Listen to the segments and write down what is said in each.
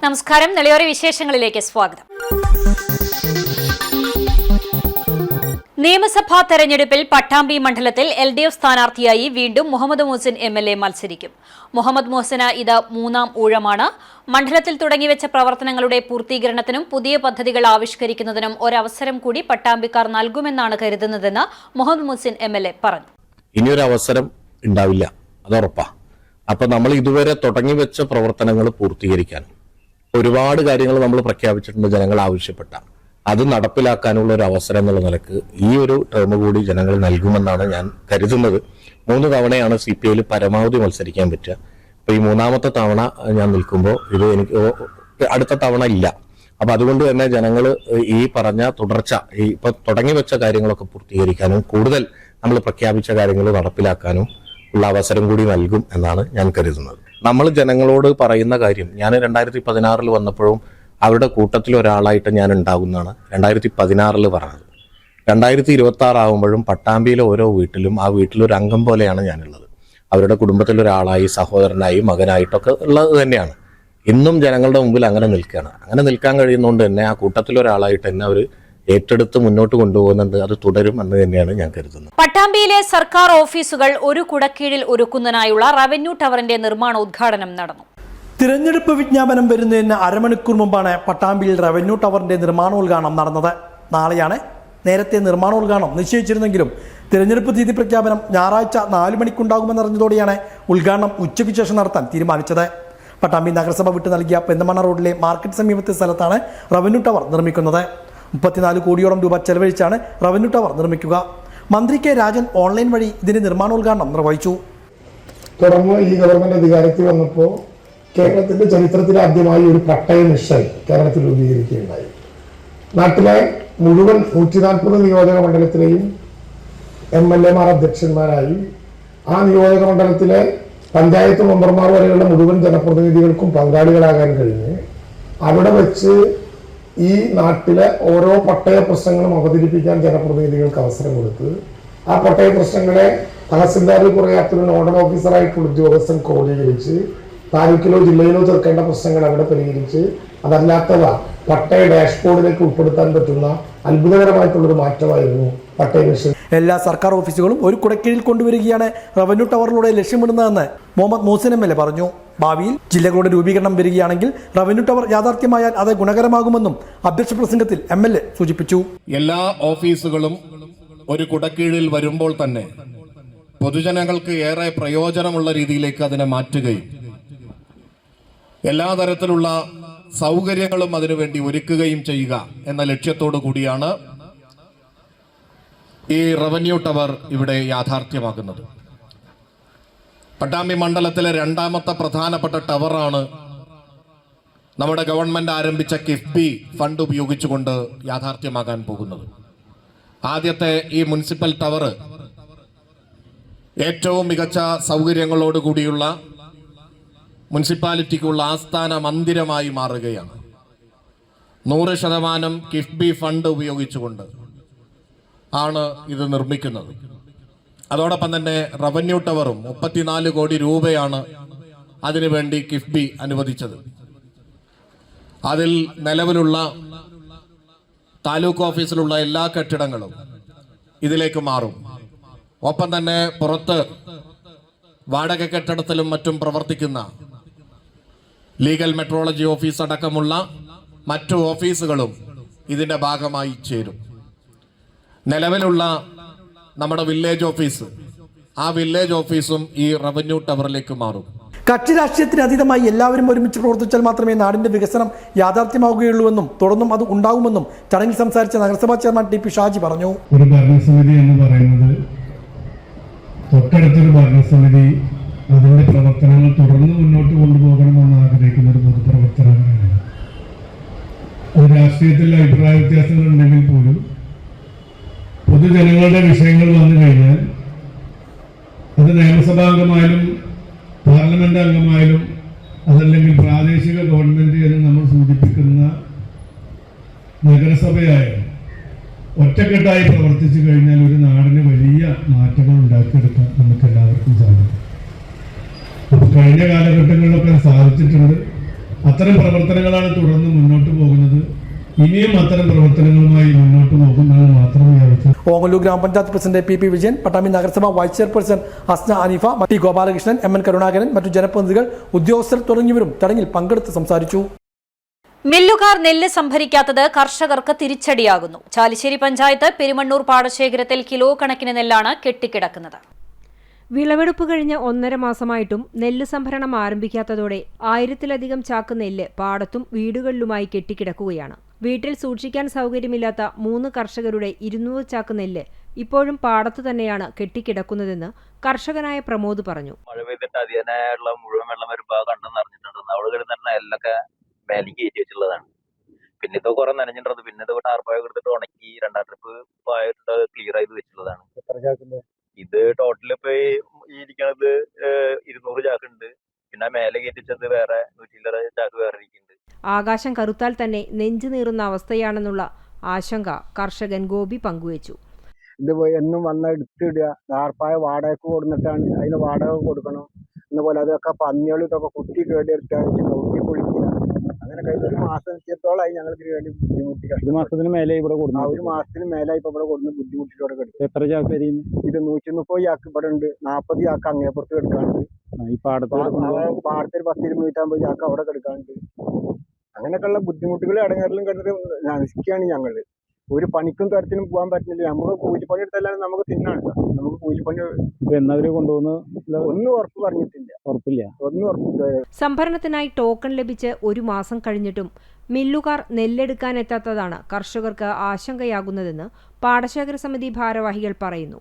നമസ്കാരം. നെളിയോര വിശേഷങ്ങളിലേക്ക് സ്വാഗതം. നിയമസഭാ തെരഞ്ഞെടുപ്പിൽ പട്ടാമ്പി മണ്ഡലത്തിൽ LDF സ്ഥാനാർത്ഥിയായി വീണ്ടും മുഹമ്മദ് മുഹസിൻ MLA മത്സരിക്കും. മുഹമ്മദ് മുഹസിന് ഇത് 3ാം ഊഴമാണ്. മണ്ഡലത്തിൽ തുടങ്ങിവെച്ച പ്രവർത്തനങ്ങളുടെ പൂർത്തീകരണത്തിനും പുതിയ പദ്ധതികൾ ആവിഷ്കരിക്കുന്നതിനും ഒരവസരം കൂടി പട്ടാമ്പിക്കാർ നൽകുമെന്നാണ് കരുതുന്നതെന്ന് മുഹമ്മദ് മുഹസിൻ MLA പറഞ്ഞു. ഇനിയൊരു അവസരം ഉണ്ടാവില്ല, അതുറപ്പാ. അപ്പൊ നമ്മൾ ഇതുവരെ തുടങ്ങിവെച്ച പ്രവർത്തനങ്ങൾ പൂർത്തീകരിക്കാൻ ഒരുപാട് കാര്യങ്ങൾ നമ്മൾ പ്രഖ്യാപിച്ചിട്ടുണ്ട്. ജനങ്ങൾ ആവശ്യപ്പെട്ട അത് നടപ്പിലാക്കാനുള്ള ഒരു അവസരം എന്നുള്ള നിലക്ക് ഈ ഒരു ടേം കൂടി ജനങ്ങൾ നൽകുമെന്നാണ് ഞാൻ കരുതുന്നത്. 3 തവണയാണ് CPIയിൽ പരമാവധി മത്സരിക്കാൻ പറ്റുക. അപ്പൊ ഈ 3ാമത്തെ തവണ ഞാൻ നിൽക്കുമ്പോൾ ഇത് എനിക്ക് അടുത്ത തവണ ഇല്ല. അപ്പൊ അതുകൊണ്ട് തന്നെ ജനങ്ങൾ ഈ പറഞ്ഞ തുടർച്ച ഇപ്പൊ തുടങ്ങി വെച്ച കാര്യങ്ങളൊക്കെ പൂർത്തീകരിക്കാനും കൂടുതൽ നമ്മൾ പ്രഖ്യാപിച്ച കാര്യങ്ങൾ നടപ്പിലാക്കാനും ഉള്ള അവസരം കൂടി നൽകും എന്നാണ് ഞാൻ കരുതുന്നത്. നമ്മൾ ജനങ്ങളോട് പറയുന്ന കാര്യം, ഞാൻ 2016 വന്നപ്പോഴും അവരുടെ കൂട്ടത്തിൽ ഒരാളായിട്ട് ഞാൻ ഉണ്ടാകുന്നതാണ് 2016 പറഞ്ഞത്. 2026 ആകുമ്പോഴും പട്ടാമ്പിയിലെ ഓരോ വീട്ടിലും ആ വീട്ടിലൊരു അംഗം പോലെയാണ് ഞാനുള്ളത്. അവരുടെ കുടുംബത്തിലൊരാളായി, സഹോദരനായി, മകനായിട്ടൊക്കെ ഉള്ളത് തന്നെയാണ്. ഇന്നും ജനങ്ങളുടെ മുമ്പിൽ അങ്ങനെ നിൽക്കുകയാണ്. അങ്ങനെ നിൽക്കാൻ കഴിയുന്നതുകൊണ്ട് തന്നെ ആ കൂട്ടത്തിലൊരാളായിട്ട് തന്നെ അവർ ഏറ്റെടുത്ത് മുന്നോട്ട് കൊണ്ടുപോകുന്നുണ്ട്. അത് തുടരും എന്ന് തന്നെയാണ് ഞാൻ കരുതുന്നത്. പട്ടാമ്പിയിലെ സർക്കാർ ഓഫീസുകൾ ഒരു കുടക്കീഴിൽ ഒരുക്കുന്നതിനായുള്ള റവന്യൂ ടവറിന്റെ നിർമ്മാണോദ്ഘാടനം നടന്നു. തിരഞ്ഞെടുപ്പ് വിജ്ഞാപനം വരുന്നതിന് അരമണിക്കൂർ മുമ്പാണ് പട്ടാമ്പിയിൽ റവന്യൂ ടവറിന്റെ നിർമ്മാണോദ്ഘാടനം നടന്നത്. നാളെയാണ് നേരത്തെ നിർമ്മാണോദ്ഘാടനം നിശ്ചയിച്ചിരുന്നെങ്കിലും തിരഞ്ഞെടുപ്പ് തീയതി പ്രഖ്യാപനം ഞായറാഴ്ച 4 മണിക്കുണ്ടാകുമെന്നറിഞ്ഞതോടെയാണ് ഉദ്ഘാടനം ഉച്ചയ്ക്ക് ശേഷം നടത്താൻ തീരുമാനിച്ചത്. പട്ടാമ്പി നഗരസഭ വിട്ടു നൽകിയ പെന്തമണ്ണ റോഡിലെ മാർക്കറ്റ് സമീപത്തെ സ്ഥലത്താണ് റവന്യൂ ടവർ നിർമ്മിക്കുന്നത്. 34 കോടിയോളം രൂപ ചെലവഴിച്ചാണ് റവന്യൂ ടവർ നിർമ്മിക്കുക. മന്ത്രി കെ രാജൻ ഓൺലൈൻ വഴി ഇതിന്റെ നിർമ്മാണോദ്ഘാടനം നിർവഹിച്ചു. തുടർന്ന് ഈ ഗവൺമെന്റ് അധികാരത്തിൽ വന്നപ്പോൾ കേരളത്തിന്റെ ചരിത്രത്തിൽ ആദ്യമായി ഒരു പട്ടയ മിഷൻ കേരളത്തിൽ രൂപീകരിക്കുകയുണ്ടായി. നാട്ടിലെ മുഴുവൻ 140 നിയോജക മണ്ഡലത്തിലെയും MLA അധ്യക്ഷന്മാരായി ആ നിയോജക മണ്ഡലത്തിലെ പഞ്ചായത്ത് മെമ്പർമാർ വരെയുള്ള മുഴുവൻ ജനപ്രതിനിധികൾക്കും പങ്കാളികളാകാൻ കഴിഞ്ഞ് അവിടെ വെച്ച് ഈ നാട്ടിലെ ഓരോ പട്ടയ പ്രശ്നങ്ങളും അവതരിപ്പിക്കാൻ ജനപ്രതിനിധികൾക്ക് അവസരം കൊടുത്ത് ആ പട്ടയ പ്രശ്നങ്ങളെ തഹസിൽദാരിൽ കുറയാത്തൊരു നോഡൽ ഓഫീസറായിട്ടുള്ള ഉദ്യോഗസ്ഥൻ ക്രോഡീകരിച്ച് താലൂക്കിലോ ജില്ലയിലോ തീർക്കേണ്ട പ്രശ്നങ്ങൾ അവിടെ പരിഹരിച്ച് അതല്ലാത്തവ പട്ടയ ഡാഷ്ബോർഡിലേക്ക് ഉൾപ്പെടുത്താൻ പറ്റുന്ന അത്ഭുതകരമായിട്ടുള്ളൊരു മാറ്റമായിരുന്നു പട്ടയ മിഷൻ. എല്ലാ സർക്കാർ ഓഫീസുകളും ഒരു കുടക്കീഴിൽ കൊണ്ടുവരികയാണ് റവന്യൂ ടവറിലൂടെ ലക്ഷ്യമിടുന്നതെന്ന് മുഹമ്മദ് മുഹസിൻ MLA പറഞ്ഞു. ഭാവിയിൽ ജില്ലകളുടെ രൂപീകരണം വരികയാണെങ്കിൽ റവന്യൂ ടവർ യാഥാർത്ഥ്യമായാൽ അത് ഗുണകരമാകുമെന്നും അധ്യക്ഷ പ്രസംഗത്തിൽ MLA സൂചിപ്പിച്ചു. എല്ലാ ഓഫീസുകളും ഒരു കുടക്കീഴിൽ വരുമ്പോൾ തന്നെ പൊതുജനങ്ങൾക്ക് ഏറെ പ്രയോജനമുള്ള രീതിയിലേക്ക് അതിനെ മാറ്റുകയും എല്ലാ തരത്തിലുള്ള സൗകര്യങ്ങളും അതിനുവേണ്ടി ഒരുക്കുകയും ചെയ്യുക എന്ന ലക്ഷ്യത്തോടു കൂടിയാണ് ഈ റവന്യൂ ടവർ ഇവിടെ യാഥാർത്ഥ്യമാകുന്നത്. പട്ടാമ്പി മണ്ഡലത്തിലെ 2ാമത്തെ പ്രധാനപ്പെട്ട ടവറാണ് നമ്മുടെ ഗവൺമെന്റ് ആരംഭിച്ച കിഫ്ബി ഫണ്ട് ഉപയോഗിച്ചുകൊണ്ട് യാഥാർത്ഥ്യമാകാൻ പോകുന്നത്. ആദ്യത്തെ ഈ മുനിസിപ്പൽ ടവർ ഏറ്റവും മികച്ച സൗകര്യങ്ങളോടുകൂടിയുള്ള മുനിസിപ്പാലിറ്റിക്കുള്ള ആസ്ഥാന മന്ദിരമായി മാറുകയാണ്. 100% കിഫ്ബി ഫണ്ട് ഉപയോഗിച്ചുകൊണ്ട് ആണ് ഇത് നിർമ്മിക്കുന്നത്. അതോടൊപ്പം തന്നെ റവന്യൂ ടവറും 34 കോടി രൂപയാണ് അതിനുവേണ്ടി കിഫ്ബി അനുവദിച്ചത്. അതിൽ നിലവിലുള്ള താലൂക്ക് ഓഫീസിലുള്ള എല്ലാ കെട്ടിടങ്ങളും ഇതിലേക്ക് മാറും. ഒപ്പം തന്നെ പുറത്ത് വാടക കെട്ടിടത്തിലും മറ്റും പ്രവർത്തിക്കുന്ന ലീഗൽ മെട്രോളജി ഓഫീസ് അടക്കമുള്ള മറ്റു ഓഫീസുകളും ഇതിന്റെ ഭാഗമായി ചേരും. നിലവിലുള്ള നമ്മുടെ വില്ലേജ് ഓഫീസ്, ആ വില്ലേജ് ഓഫീസും ഈ റവന്യൂ ടവറിലേക്ക് മാറും. കക്ഷി രാഷ്ട്രീയത്തിന് അതീതമായി എല്ലാവരും ഒരുമിച്ച് പ്രവർത്തിച്ചാൽ മാത്രമേ നാടിന്റെ വികസനം യാഥാർത്ഥ്യമാവുകയുള്ളൂവെന്നും തുടർന്നും അത് ഉണ്ടാകുമെന്നും ചടങ്ങിൽ സംസാരിച്ച നഗരസഭാ ചെയർമാൻ TP ഷാജി പറഞ്ഞു. ഒരു ഭരണസമിതി എന്ന് പറയുന്നത് തൊട്ടടുത്തൊരു ഭരണസമിതി അതിന്റെ പ്രവർത്തനങ്ങൾ തുടർന്ന് മുന്നോട്ട് കൊണ്ടുപോകണമെന്ന് ആഗ്രഹിക്കുന്ന ഒരു പൊതുപ്രവർത്തനമാണ്. അത് രാഷ്ട്രീയത്തിൽ അഭിപ്രായ വ്യത്യാസങ്ങൾ ഉണ്ടെങ്കിൽ പോലും പൊതുജനങ്ങളുടെ വിഷയങ്ങൾ വന്നു കഴിഞ്ഞാൽ അത് നിയമസഭാംഗമായാലും പാർലമെന്റ് അംഗമായാലും അതല്ലെങ്കിൽ പ്രാദേശിക ഗവൺമെൻറ് എന്ന് നമ്മൾ സൂചിപ്പിക്കുന്ന നഗരസഭയായാലും ഒറ്റക്കെട്ടായി പ്രവർത്തിച്ചു കഴിഞ്ഞാൽ ഒരു നാടിന് വലിയ മാറ്റങ്ങൾ ഉണ്ടാക്കിയെടുക്കാൻ നമുക്ക് എല്ലാവർക്കും സാധിക്കും. അപ്പോൾ കഴിഞ്ഞ കാലഘട്ടങ്ങളിലൊക്കെ സാധിച്ചിട്ടുണ്ട്. അത്തരം പ്രവർത്തനങ്ങളാണ് തുടർന്ന് മുന്നോട്ട് പോകുന്നത്. ഇനിയും അത്തരം പ്രവർത്തനങ്ങളുമായി മുന്നോട്ട് പോകുമെന്ന് മാത്രമേ ആവശ്യം. ഓങ്ങല്ലൂർ ഗ്രാമപഞ്ചായത്ത് പ്രസിഡന്റ് പി വിജയൻ, പട്ടാമ്പി നഗരസഭ vice chairperson Hasna Aneefa, T Gopalakrishnan, MN Karunakaran, മറ്റു ജനപ്രതിനിധികൾ, ഉദ്യോഗസ്ഥർ തുടങ്ങിയവരും ചടങ്ങിൽ പങ്കെടുത്ത് സംസാരിച്ചു. മില്ലുകാർ നെല്ല് സംഭരിക്കാത്തത് കർഷകർക്ക് തിരിച്ചടിയാകുന്നു. ചാലിശ്ശേരി പഞ്ചായത്ത് പെരുമണ്ണൂർ പാടശേഖരത്തിൽ കിലോ കണക്കിന് നെല്ലാണ് കെട്ടിക്കിടക്കുന്നത്. വിളവെടുപ്പ് കഴിഞ്ഞ് 1.5 മാസമായിട്ടും നെല്ല് സംഭരണം ആരംഭിക്കാത്തതോടെ 1000-ലധികം ചാക്ക് നെല്ല് പാടത്തും വീടുകളിലുമായി കെട്ടിക്കിടക്കുകയാണ്. വീട്ടിൽ സൂക്ഷിക്കാൻ സൗകര്യമില്ലാത്ത 3 കർഷകരുടെ 200 ചാക്ക് നെല്ല് ഇപ്പോഴും പാടത്തു തന്നെയാണ് കെട്ടിക്കിടക്കുന്നതെന്ന് കർഷകനായ പ്രമോദ് പറഞ്ഞു. മഴ പെയ്തിട്ട് അതിനായുള്ള മുഴുവൻ വെള്ളം വരുമ്പോൾ കണ്ടെന്ന് അറിഞ്ഞിട്ടുണ്ട്. അവിടെ കിടന്ന നെല്ലൊക്കെ മേലേക്ക് കയറ്റി വെച്ചിട്ടുള്ളതാണ്. പിന്നെ ഇത് കുറെ നനഞ്ഞിട്ടുണ്ട്. പിന്നെ ഇത് ടാർപ്പായ എടുത്തിട്ട് ഉണക്കി 2 ട്രിപ്പ് പായിട്ട് ക്ലിയർ ചെയ്ത് വെച്ചിട്ടുള്ളതാണ്. ഇത് ടോട്ടൽ ഇപ്പൊ ഈ ഇരിക്കണത് 200 ചാക്ക് ഉണ്ട്. പിന്നെ മേലെ കയറ്റിച്ചത് വേറെ 100 ചാക്ക് വേറെ ഇരിക്കുന്നുണ്ട്. ആകാശം കറുത്താൽ തന്നെ നെഞ്ചു നീറുന്ന അവസ്ഥയാണെന്നുള്ള ആശങ്ക കർഷകൻ ഗോപി പങ്കുവച്ചു. ഇത് എന്നും വന്ന് എടുത്തിടുക, ടാർപ്പായ വാടകയ്ക്ക് കൊടുത്തിട്ടാണ് അതിന് വാടക കൊടുക്കണം. എന്നപോലെ അതൊക്കെ പന്നികൾ ഇതൊക്കെ കുത്തി കേടെടുത്താൽ കുത്തി പൊളിക്കുക. അങ്ങനെ കഴിഞ്ഞ 1 മാസത്തോളമായി ഞങ്ങൾക്ക് വേണ്ടി ബുദ്ധിമുട്ടി. 1 മാസത്തിന് മേലെ ഇവിടെ കൊടുക്കും. 1 മാസത്തിന് മേലായി ഇപ്പൊ ഇവിടെ കൊടുന്ന് ബുദ്ധിമുട്ടിലൂടെ കിടക്കും. എത്ര ചാക്ക് അരി? ഇത് 130 ചാക്ക് ഇവിടെ ഉണ്ട്. 40 ചാക്ക് അങ്ങേപ്പുറത്ത് കിടക്കാനുണ്ട്. ഈ പാടത്ത് പാടത്തിൽ 10-250 ചാക്ക് അവിടെ കിടക്കാനുണ്ട്. അങ്ങനെയൊക്കെയുള്ള ബുദ്ധിമുട്ടുകൾ ഇടങ്ങേറിലും കിടന്നിട്ട് നശിക്കുകയാണ് ഞങ്ങള്. ഒരു പണിക്കും തരത്തിനും പോകാൻ പറ്റുന്നില്ല. നമുക്ക് കൂലിപ്പണി എടുത്തല്ലാതെ നമുക്ക് തിന്നാണ്. നമുക്ക് കൂലിപ്പണി എന്നവര് കൊണ്ടുവന്ന് ഒന്നും ഉറപ്പ് പറഞ്ഞിട്ടില്ല. ഒന്നും ഉറപ്പില്ല. സംഭരണത്തിനായി ടോക്കൺ ലഭിച്ച് 1 മാസം കഴിഞ്ഞിട്ടും മില്ലുകാർ നെല്ലെടുക്കാനെത്താത്തതാണ് കർഷകർക്ക് ആശങ്കയാകുന്നതെന്ന് പാടശേഖര സമിതി ഭാരവാഹികൾ പറയുന്നു.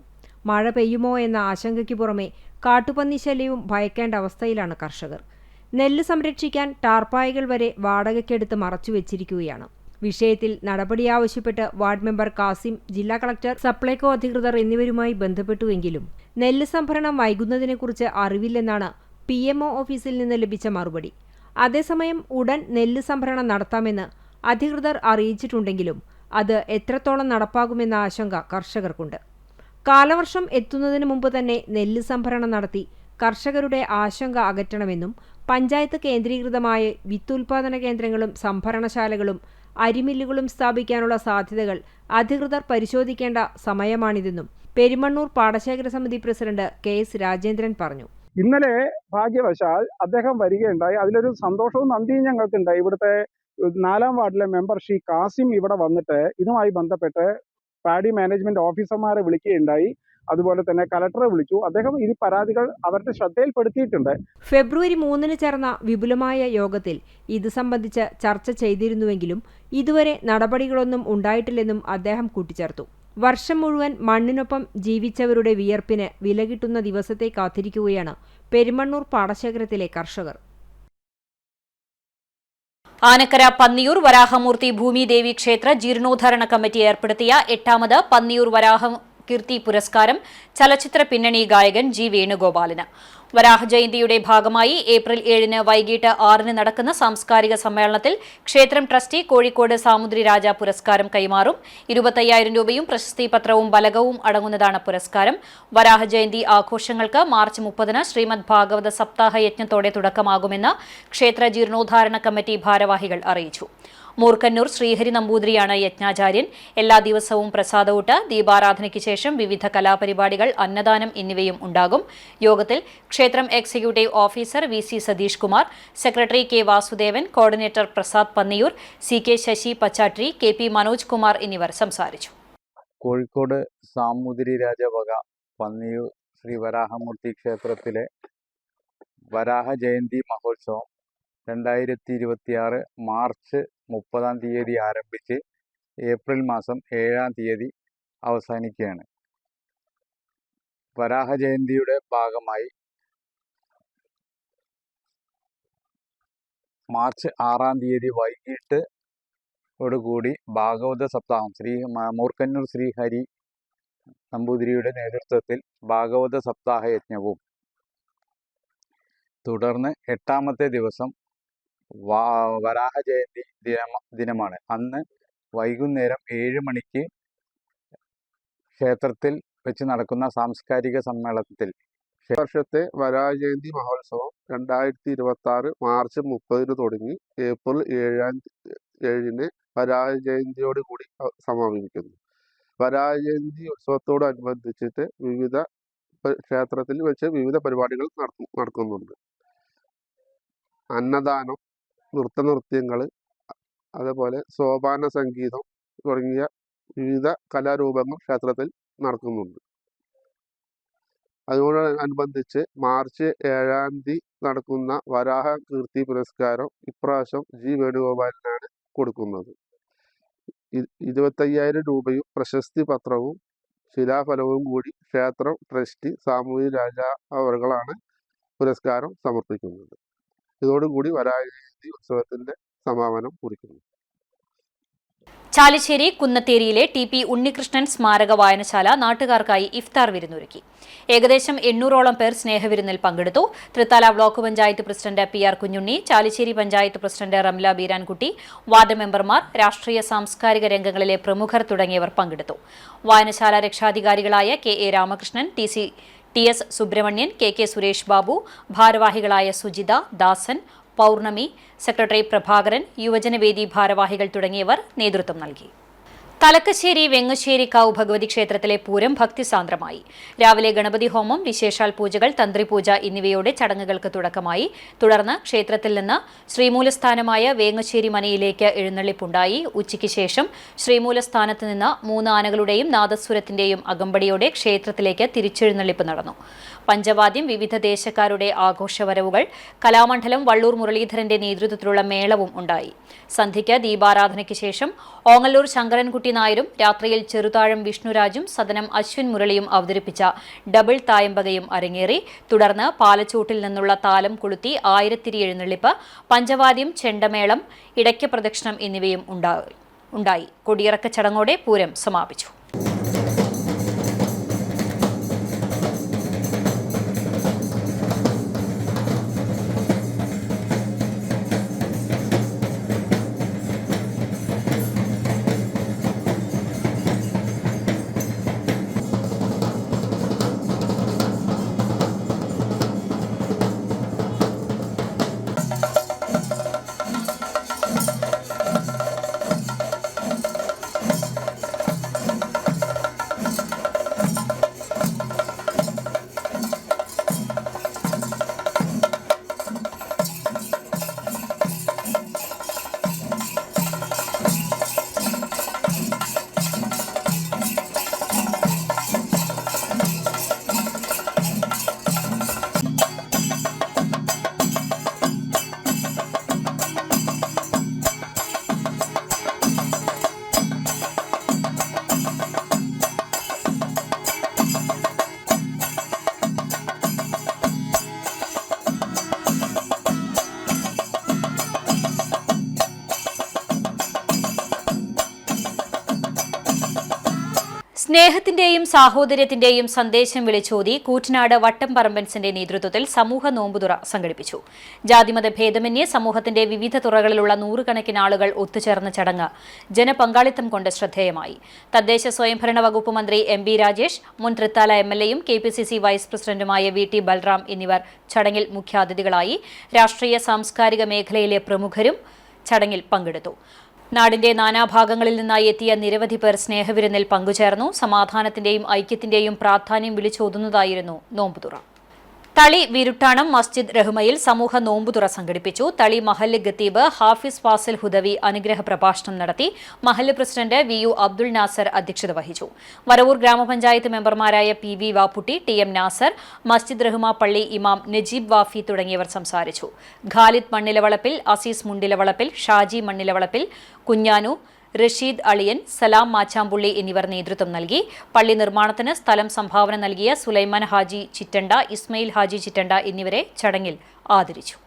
മഴ പെയ്യുമോ എന്ന ആശങ്കയ്ക്ക് പുറമെ കാട്ടുപന്നി ശല്യവും ഭയക്കേണ്ട അവസ്ഥയിലാണ് കർഷകർ. നെല്ല് സംരക്ഷിക്കാൻ ടാർപ്പായകൾ വരെ വാടകയ്ക്കെടുത്ത് മറച്ചുവെച്ചിരിക്കുകയാണ്. വിഷയത്തിൽ നടപടി ആവശ്യപ്പെട്ട് വാർഡ് മെമ്പർ കാസിം, ജില്ലാ കളക്ടർ, സപ്ലൈകോ അധികൃതർ എന്നിവരുമായി ബന്ധപ്പെട്ടുവെങ്കിലും നെല്ല് സംഭരണം വൈകുന്നതിനെക്കുറിച്ച് അറിവില്ലെന്നാണ് PMO ഓഫീസിൽ നിന്ന് ലഭിച്ച മറുപടി. അതേസമയം ഉടൻ നെല്ല് സംഭരണം നടത്താമെന്ന് അധികൃതർ അറിയിച്ചിട്ടുണ്ടെങ്കിലും അത് എത്രത്തോളം നടപ്പാകുമെന്ന ആശങ്ക കർഷകർക്കുണ്ട്. കാലവർഷം എത്തുന്നതിന് മുമ്പ് തന്നെ നെല്ല് സംഭരണം നടത്തി കർഷകരുടെ ആശങ്ക അകറ്റണമെന്നും പഞ്ചായത്ത് കേന്ദ്രീകൃതമായ വിത്തുൽപാദന കേന്ദ്രങ്ങളും സംഭരണശാലകളും അരിമില്ലുകളും സ്ഥാപിക്കാനുള്ള സാധ്യതകൾ അധികൃതർ പരിശോധിക്കേണ്ട സമയമാണിതെന്നും പെരുമണ്ണൂർ പാടശേഖര സമിതി പ്രസിഡന്റ് KS രാജേന്ദ്രൻ പറഞ്ഞു. ഇന്നലെ ഭാഗ്യവശാൽ അദ്ദേഹം വരികയുണ്ടായി. അതിലൊരു സന്തോഷവും നന്ദിയും ഞങ്ങൾക്കുണ്ടായി. ഇവിടുത്തെ 4-ാം വാർഡിലെ മെമ്പർ ശ്രീ കാസിം ഇവിടെ വന്നിട്ട് ഇതുമായി ബന്ധപ്പെട്ട് പാഡി മാനേജ്മെന്റ് ഓഫീസർമാരെ വിളിക്കുകയുണ്ടായി. അതുപോലെ തന്നെ കലക്ടറെ വിളിച്ചു. അദ്ദേഹം ഈ പരാതികൾ അവരുടെ ശ്രദ്ധയിൽപ്പെടുത്തിയിട്ടുണ്ട്. ഫെബ്രുവരി 3-ന് ചേർന്ന വിപുലമായ യോഗത്തിൽ ഇത് സംബന്ധിച്ച് ചർച്ച ചെയ്തിരുന്നുവെങ്കിലും ഇതുവരെ നടപടികളൊന്നും ഉണ്ടായിട്ടില്ലെന്നും അദ്ദേഹം കൂട്ടിച്ചേർത്തു. വർഷം മുഴുവൻ മണ്ണിനൊപ്പം ജീവിച്ചവരുടെ വിയർപ്പിന് വില കിട്ടുന്ന ദിവസത്തെ കാത്തിരിക്കുകയാണ് പെരുമണ്ണൂർ പാടശേഖരത്തിലെ കർഷകർ. ആനക്കര പന്നിയൂർ വരാഹമൂർത്തി ഭൂമിദേവി ക്ഷേത്ര ജീർണോദ്ധാരണ കമ്മിറ്റി ഏർപ്പെടുത്തിയ 8ാമത് പന്നിയൂർ വരാഹ കീർത്തി പുരസ്കാരം ചലച്ചിത്ര പിന്നണി ഗായകൻ G. വേണുഗോപാലിന്. വരാഹ ജയന്തിയുടെ ഭാഗമായി ഏപ്രിൽ 7-ന് വൈകിട്ട് 6-ന് നടക്കുന്ന സാംസ്കാരിക സമ്മേളനത്തിൽ ക്ഷേത്രം ട്രസ്റ്റി കോഴിക്കോട് സാമുദ്രി രാജ പുരസ്കാരം കൈമാറും. 25,000 രൂപയും പ്രശസ്തിപത്രവും ബലകവും അടങ്ങുന്നതാണ് പുരസ്കാരം. വരാഹ ജയന്തി ആഘോഷങ്ങൾക്ക് മാർച്ച് 30-ന് ശ്രീമദ് ഭാഗവത സപ്താഹ യജ്ഞത്തോടെ തുടക്കമാകുമെന്ന് ക്ഷേത്ര ജീർണോദ്ധാരണ കമ്മിറ്റി ഭാരവാഹികൾ അറിയിച്ചു. മൂർക്കന്നൂർ ശ്രീഹരി നമ്പൂതിരിയാണ് യജ്ഞാചാര്യൻ. എല്ലാ ദിവസവും പ്രസാദഊട്ട്, ദീപാരാധനയ്ക്ക് ശേഷം വിവിധ കലാപരിപാടികൾ, അന്നദാനം എന്നിവയും ഉണ്ടാകും. യോഗത്തിൽ ക്ഷേത്രം executive officer VC Satheesh Kumar, secretary K. Vasudevan, coordinator Prasad Panniyoor, CK Sasi Pachatri, KP Manoj Kumar എന്നിവർ സംസാരിച്ചു. കോഴിക്കോട് സാമുദ്രി രാജ വക പന്നിയൂർ ശ്രീ വരാഹമൂർത്തി ക്ഷേത്രത്തിലെ വരാഹ ജയന്തി മഹോത്സവം 2026 മാർച്ച് 30-ാം തീയതി ആരംഭിച്ച് ഏപ്രിൽ മാസം 7-ാം തീയതി അവസാനിക്കുകയാണ്. വരാഹ ജയന്തിയുടെ ഭാഗമായി മാർച്ച് 6-ാം തീയതി വൈകിട്ട് ോടുകൂടി ഭാഗവത സപ്താഹം മൂർക്കന്നൂർ ശ്രീഹരി നമ്പൂതിരിയുടെ നേതൃത്വത്തിൽ ഭാഗവത സപ്താഹ യജ്ഞവും തുടർന്ന് 8ാമത്തെ ദിവസം വരാഹ ജയന്തി ദിനമാണ്. അന്ന് വൈകുന്നേരം 7 മണിക്ക് ക്ഷേത്രത്തിൽ വെച്ച് നടക്കുന്ന സാംസ്കാരിക സമ്മേളനത്തിൽ വർഷത്തെ വരാഹ ജയന്തി മഹോത്സവം 2026 മാർച്ച് 30 തുടങ്ങി ഏപ്രിൽ 7 വരാഹ ജയന്തിയോട് കൂടി സമാപിക്കുന്നു. വരാഹ ജയന്തി ഉത്സവത്തോടനുബന്ധിച്ചിട്ട് ക്ഷേത്രത്തിൽ വെച്ച് വിവിധ പരിപാടികൾ നടക്കുന്നുണ്ട്. അന്നദാനം, നൃത്തനൃത്യങ്ങൾ, അതുപോലെ സോപാന സംഗീതം തുടങ്ങിയ വിവിധ കലാരൂപങ്ങൾ ക്ഷേത്രത്തിൽ നടക്കുന്നുണ്ട്. അതിനോടനുബന്ധിച്ച് മാർച്ച് 7 നടക്കുന്ന വരാഹ കീർത്തി പുരസ്കാരം ഇപ്രാവശ്യം ജി വേണുഗോപാലിനാണ് കൊടുക്കുന്നത്. 25,000 രൂപയും പ്രശസ്തി പത്രവും ശിലാഫലവും കൂടി ക്ഷേത്രം ട്രസ്റ്റി സാമൂഹ്യ രാജ അവർകളാണ് പുരസ്കാരം സമർപ്പിക്കുന്നത്. ഇതോടുകൂടി വരാഹ ജയന്തി ഉത്സവത്തിന്റെ സമാപനം കുറിക്കുന്നു. ചാലിശ്ശേരി കുന്നത്തേരിയിലെ TP ഉണ്ണികൃഷ്ണൻ സ്മാരക വായനശാല നാട്ടുകാർക്കായി ഇഫ്താർ വിരുന്നൊരുക്കി. ഏകദേശം 800ഓളം പേർ സ്നേഹവിരുന്നിൽ പങ്കെടുത്തു. Thrithala block panchayat president PR Kunjunni, Chalissery panchayat president Ramla Beerankutty, ward മെമ്പർമാർ, രാഷ്ട്രീയ സാംസ്കാരിക രംഗങ്ങളിലെ പ്രമുഖർ തുടങ്ങിയവർ പങ്കെടുത്തു. വായനശാല രക്ഷാധികാരികളായ KA Ramakrishnan, TS Subramanian, KK Suresh Babu, ഭാരവാഹികളായ സുജിത, ദാസൻ, പൗർണമി, സെക്രട്ടറി പ്രഭാകരൻ, യുവജനവേദി ഭാരവാഹികൾ തുടങ്ങിയവർ നേതൃത്വം നൽകി. തലക്കശ്ശേരി വെങ്ങശ്ശേരിക്കാവ് ഭഗവതി ക്ഷേത്രത്തിലെ പൂരം ഭക്തിസാന്ദ്രമായി. രാവിലെ ഗണപതി ഹോമം, വിശേഷാൽ പൂജകൾ, തന്ത്രിപൂജ എന്നിവയോടെ ചടങ്ങുകൾക്ക് തുടക്കമായി. തുടർന്ന് ക്ഷേത്രത്തിൽ നിന്ന് ശ്രീമൂലസ്ഥാനമായ വേങ്ങശ്ശേരി മനയിലേക്ക് എഴുന്നള്ളിപ്പുണ്ടായി. ഉച്ചയ്ക്ക് ശേഷം ശ്രീമൂലസ്ഥാനത്ത് നിന്ന് 3 ആനകളുടെയും നാദസ്വരത്തിന്റെയും അകമ്പടിയോടെ ക്ഷേത്രത്തിലേക്ക് തിരിച്ചെഴുന്നള്ളിപ്പ് നടന്നു. പഞ്ചവാദ്യം, വിവിധ ദേശക്കാരുടെ ആഘോഷവരവുകൾ, കലാമണ്ഡലം വള്ളൂർ മുരളീധരന്റെ നേതൃത്വത്തിലുള്ള മേളവും ഉണ്ടായി. സന്ധ്യയ്ക്ക് ദീപാരാധനയ്ക്ക് ശേഷം ഓങ്ങല്ലൂർ ശങ്കരൻകുട്ടി നായരും രാത്രിയിൽ ചെറുതാഴം വിഷ്ണുരാജും സദനം അശ്വിൻ മുരളിയും അവതരിപ്പിച്ച ഡബിൾ തായമ്പകയും അരങ്ങേറി. തുടർന്ന് പാലച്ചൂട്ടിൽ നിന്നുള്ള താലം കൊളുത്തി 1000 എഴുന്നള്ളിപ്പ്, പഞ്ചവാദ്യം, ചെണ്ടമേളം, ഇടയ്ക്ക പ്രദക്ഷിണം എന്നിവയും ഉണ്ടായി. കൊടിയിറക്ക ചടങ്ങോടെ പൂരം സമാപിച്ചു. സ്നേഹത്തിന്റെയും സാഹോദര്യത്തിന്റെയും സന്ദേശം വിളിച്ചോതി കൂറ്റനാട് വട്ടംപറമ്പൻസിന്റെ നേതൃത്വത്തിൽ സമൂഹ നോമ്പുതുറ സംഘടിപ്പിച്ചു. ജാതിമത ഭേദമന്യേ സമൂഹത്തിന്റെ വിവിധ തുറകളിലുള്ള 100 കണക്കിന് ആളുകൾ ഒത്തുചേർന്ന ചടങ്ങ് ജനപങ്കാളിത്തം കൊണ്ട് ശ്രദ്ധേയമായി. തദ്ദേശ സ്വയംഭരണ വകുപ്പ് മന്ത്രി MB രാജേഷ്, മുൻ തൃത്താല MLAയും KPCC വൈസ് പ്രസിഡന്റുമായ VT ബൽറാം എന്നിവർ ചടങ്ങിൽ മുഖ്യാതിഥികളായി. രാഷ്ട്രീയ സാംസ്കാരിക മേഖലയിലെ പ്രമുഖരും ചടങ്ങിൽ പങ്കെടുത്തു. നാടിന്റെ നാനാഭാഗങ്ങളിൽ നിന്നായി എത്തിയ നിരവധി പേർ സ്നേഹവിരുന്നിൽ പങ്കുചേർന്നു. സമാധാനത്തിന്റെയും ഐക്യത്തിന്റെയും പ്രാധാന്യം വിളിച്ചോതുന്നതായിരുന്നു നോമ്പുതുറ. തളി വിരുട്ടാണം മസ്ജിദ് റഹ്മയിൽ സമൂഹ നോമ്പുതുറ സംഘടിപ്പിച്ചു. തളി മഹല്ല് ഖത്തീബ് ഹാഫിസ് ഫാസിൽ ഹുദവി അനുഗ്രഹ പ്രഭാഷണം നടത്തി. മഹല്ല് പ്രസിഡന്റ് VU അബ്ദുൾ നാസർ അധ്യക്ഷത വഹിച്ചു. വരവൂർ ഗ്രാമപഞ്ചായത്ത് മെമ്പർമാരായ PV വാപ്പുട്ടി, TM നാസർ, മസ്ജിദ് റഹ്മ പള്ളി ഇമാം നജീബ് വാഫി തുടങ്ങിയവർ സംസാരിച്ചു. ഖാലിദ് മണ്ണിലവളപ്പിൽ, അസീസ് മുണ്ടിലവളപ്പിൽ, ഷാജി മണ്ണിലവളപ്പിൽ, കുഞ്ഞാനു, റഷീദ് അളിയൻ, സലാം മാച്ചാമ്പുള്ളി എന്നിവർ നേതൃത്വം നൽകി. പള്ളി നിർമ്മാണത്തിന് സ്ഥലം സംഭാവന നൽകിയ സുലൈമാൻ ഹാജി ചിറ്റണ്ട, ഇസ്മയിൽ ഹാജി ചിറ്റണ്ട എന്നിവരെ ചടങ്ങിൽ ആദരിച്ചു.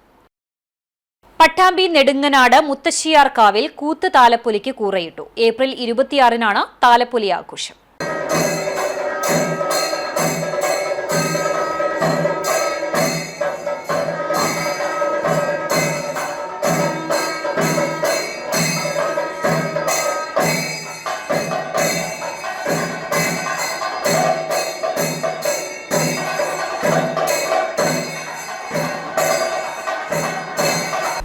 പട്ടാമ്പി നെടുങ്ങനാട് മുത്തശ്ശിയാർ കാവിൽ കൂത്ത് താലപ്പൊലിക്ക് കൂറയിട്ടു. ഏപ്രിൽ 26-നാണ് താലപ്പൊലി ആഘോഷം.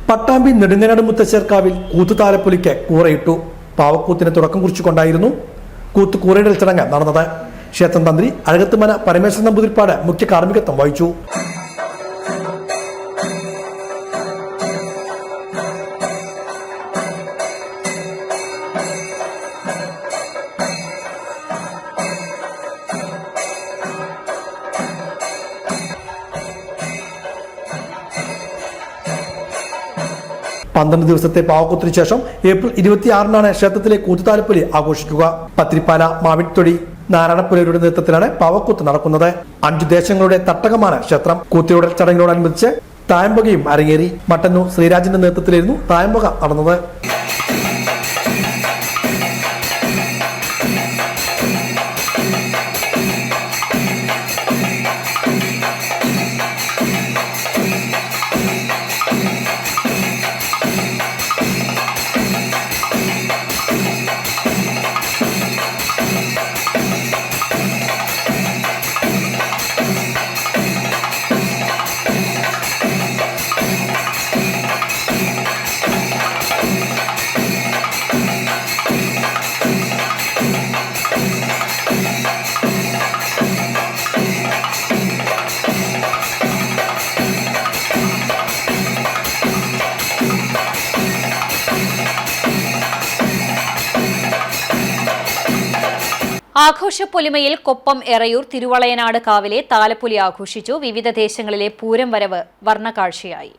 പട്ടാമ്പി നെടുങ്ങനാട് മുത്തശ്ശേർക്കാവിൽ കൂത്തുതാലപ്പൊലിക്ക് കൂറയിട്ടു. പാവക്കൂത്തിന് തുടക്കം കുറിച്ചുകൊണ്ടായിരുന്നു കൂത്ത് കൂറയിടൽ ചടങ്ങ് നടന്നത്. ക്ഷേത്രം തന്ത്രി അഴകത്തുമന പരമേശ്വരൻ നമ്പൂതിരിപ്പാട് മുഖ്യ കാർമ്മികത്വം വഹിച്ചു. ദിവസത്തെ പാവക്കൂത്തിന് ശേഷം ഏപ്രിൽ 26-നാണ് ക്ഷേത്രത്തിലെ കൂത്തുതാലപ്പൊലി ആഘോഷിക്കുക. പത്തിരിപ്പാല, മാവിത്തൊടി, നാരായണപ്പുലരുടെ നേതൃത്വത്തിലാണ് പാവക്കൂത്ത് നടക്കുന്നത്. 5 ദേശങ്ങളുടെ തട്ടകമാണ് ക്ഷേത്രം. കൂത്തിയോടൽ ചടങ്ങിനോടനുബന്ധിച്ച് തായമ്പകയും അരങ്ങേറി. മട്ടന്നൂർ ശ്രീരാജിന്റെ നേതൃത്വത്തിലായിരുന്നു തായമ്പക നടന്നത്. ആഘോഷപ്പൊലിമയിൽ കൊപ്പം, എറയൂർ, തിരുവളയനാട് കാവിലെ താലപ്പൊലി ആഘോഷിച്ചു. വിവിധ ദേശങ്ങളിലെ പൂരം വരവ് വർണ്ണക്കാഴ്ചയായി.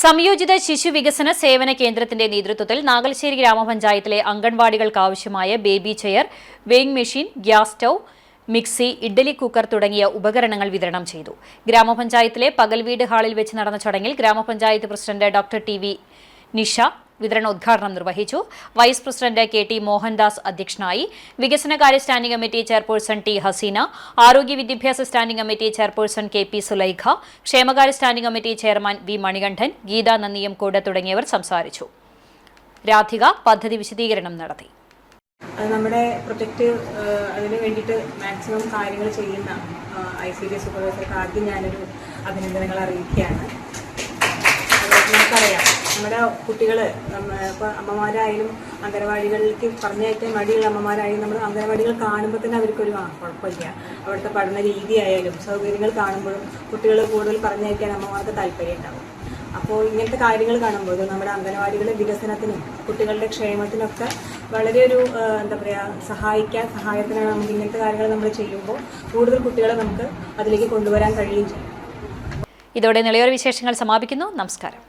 സംയോജിത ശിശു വികസന സേവന കേന്ദ്രത്തിന്റെ നേതൃത്വത്തിൽ നാഗൽശ്ശേരി ഗ്രാമപഞ്ചായത്തിലെ അംഗൻവാടികൾക്ക് ആവശ്യമായ baby chair, weighing machine, gas stove, mixie, idli cooker തുടങ്ങിയ ഉപകരണങ്ങൾ വിതരണം ചെയ്തു. ഗ്രാമപഞ്ചായത്തിലെ പകൽവീട് ഹാളിൽ വെച്ച് നടന്ന ചടങ്ങിൽ ഗ്രാമപഞ്ചായത്ത് പ്രസിഡന്റ് ഡോക്ടർ ടി.വി. നിഷ വിതരണോദ്ഘാടനം നിർവഹിച്ചു. Vice president K T. മോഹൻദാസ് അധ്യക്ഷനായി. വികസനകാര്യ standing committee chairperson T. Haseena, ആരോഗ്യ വിദ്യാഭ്യാസ standing committee chairperson K P. Sulaikha, ക്ഷേമകാര്യ standing committee chairman V. Manikandan, Geetha Nanniyamkode തുടങ്ങിയവർ സംസാരിച്ചു. രാധിക പദ്ധതി വിശദീകരണം നടത്തി. അത് നമ്മുടെ പ്രൊജക്റ്റ് അതിന് വേണ്ടിയിട്ട് മാക്സിമം കാര്യങ്ങൾ ചെയ്യുന്ന ICD സൂപ്പർവൈസർക്ക് ആദ്യം ഞാനൊരു അഭിനന്ദനങ്ങൾ അറിയിക്കുകയാണ്. നമുക്കറിയാം നമ്മുടെ കുട്ടികൾ ഇപ്പോൾ അമ്മമാരായാലും അംഗനവാടികളിലേക്ക് പറഞ്ഞയക്കാൻ മടിയുള്ള അമ്മമാരായാലും നമ്മൾ അംഗനവാടികൾ കാണുമ്പോൾ തന്നെ അവർക്കൊരു കുഴപ്പമില്ല. അവിടുത്തെ പഠന രീതിയായാലും സൗകര്യങ്ങൾ കാണുമ്പോഴും കുട്ടികൾ കൂടുതൽ പറഞ്ഞയക്കാൻ അമ്മമാർക്ക് താല്പര്യം ഉണ്ടാവും. അപ്പോൾ ഇങ്ങനത്തെ കാര്യങ്ങൾ കാണുമ്പോൾ നമ്മുടെ അംഗനവാടികളുടെ വികസനത്തിനും കുട്ടികളുടെ ക്ഷേമത്തിനൊക്കെ വളരെ ഒരു എന്താ പറയുക സഹായത്തിനാണ് നമുക്ക് ഇങ്ങനത്തെ കാര്യങ്ങൾ നമ്മൾ ചെയ്യുമ്പോൾ കൂടുതൽ കുട്ടികളെ നമുക്ക് അതിലേക്ക് കൊണ്ടുവരാൻ കഴിയുകയും ചെയ്യും. ഇതോടെ നിളയോര വിശേഷങ്ങൾ സമാപിക്കുന്നു. നമസ്കാരം.